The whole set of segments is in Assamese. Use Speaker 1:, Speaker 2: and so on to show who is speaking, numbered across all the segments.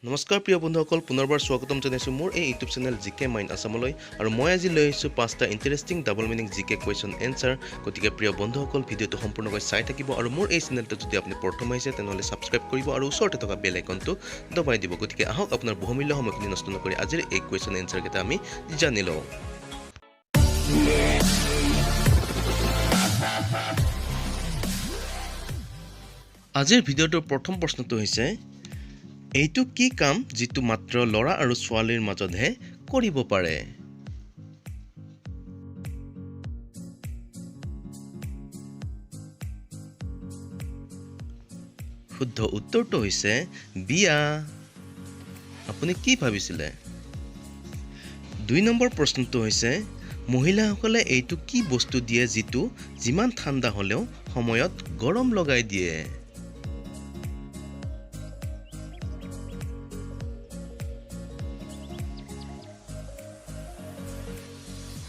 Speaker 1: নমস্কাৰ প্ৰিয় বন্ধুসকল, পুনৰবাৰ স্বাগতম জনাইছোঁ মোৰ এই ইউটিউব চেনেল জিকে মাইণ্ড আছামলৈ। আৰু মই আজি লৈ আহিছোঁ 5টা ইণ্টাৰেষ্টিং ডাবল মিনিং জিকে কুৱেশ্যন এনচাৰ। গতিকে প্ৰিয় বন্ধুসকল, ভিডিঅ'টো সম্পূৰ্ণকৈ চাই থাকিব আৰু মোৰ এই চেনেলটো যদি আপুনি প্ৰথম আহিছে তেনেহ'লে ছাবস্ক্ৰাইব কৰিব আৰু ওচৰতে থকা বেল আইকনটো দবাই দিব। গতিকে আহক আপোনাৰ বহুমূল্য সময়খিনি নষ্ট নকৰি আজিৰ এই কুৱেশ্যন এনচাৰকেইটা আমি জানি লওঁ। আজিৰ ভিডিঅ'টোৰ প্ৰথম প্ৰশ্নটো হৈছে, এইটো কি কাম যিটো মাত্ৰ ল'ৰা আৰু ছোৱালীৰ মাজতহে কৰিব পাৰে? শুদ্ধ উত্তৰটো হৈছে বিয়া। আপুনি কি ভাবিছিলে? 2 নম্বৰ প্ৰশ্নটো হৈছে, মহিলাসকলে এইটো কি বস্তু দিয়ে যিটো যিমান ঠাণ্ডা হ'লেও সময়ত গৰম লগাই দিয়ে?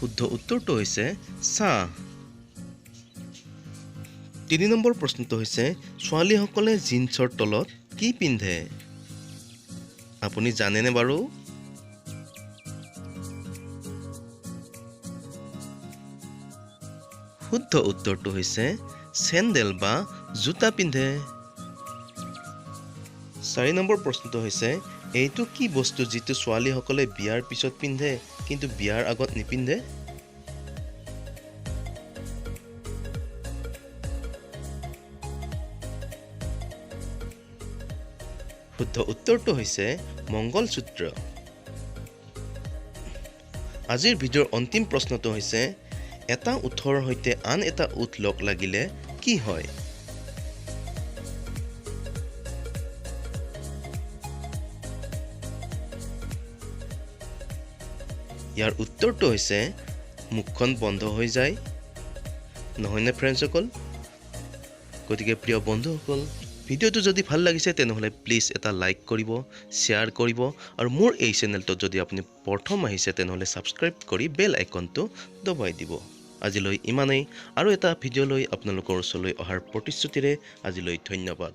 Speaker 1: শুদ্ধ উত্তৰটো হৈছে চাহ। 3 নম্বৰ প্ৰশ্নটো হৈছে, ছোৱালীসকলে জিন্সৰ তলত কি পিন্ধে? আপুনি জানেনে বাৰু? শুদ্ধ উত্তৰটো হৈছে চেণ্ডেল বা জোতা পিন্ধে। 4 নম্বৰ প্ৰশ্নটো হৈছে, এইটো কি বস্তু যিটো ছোৱালীসকলে বিয়াৰ পিছত পিন্ধে কিন্তু বিয়াৰ আগত নিপিন্ধে? শুদ্ধ উত্তৰটো হৈছে মংগলসূত্ৰ। আজিৰ ভিডিঅ'ৰ অন্তিম প্ৰশ্নটো হৈছে, এটা ওঠৰ সৈতে আন এটা ওঠ লগ লাগিলে কি হয়? ইয়াৰ উত্তৰটো হৈছে মুখখন বন্ধ হৈ যায়। নহয়নে ফ্ৰেণ্ডছসকল? গতিকে প্ৰিয় বন্ধুসকল, ভিডিঅ'টো যদি ভাল লাগিছে তেনেহ'লে প্লিজ এটা লাইক কৰিব, শ্বেয়াৰ কৰিব আৰু মোৰ এই চেনেলটোত যদি আপুনি প্ৰথম আহিছে তেনেহ'লে ছাবস্ক্ৰাইব কৰি বেল আইকনটো দবাই দিব। আজিলৈ ইমানেই। আৰু এটা ভিডিঅ' লৈ আপোনালোকৰ ওচৰলৈ অহাৰ প্ৰতিশ্ৰুতিৰে আজিলৈ ধন্যবাদ।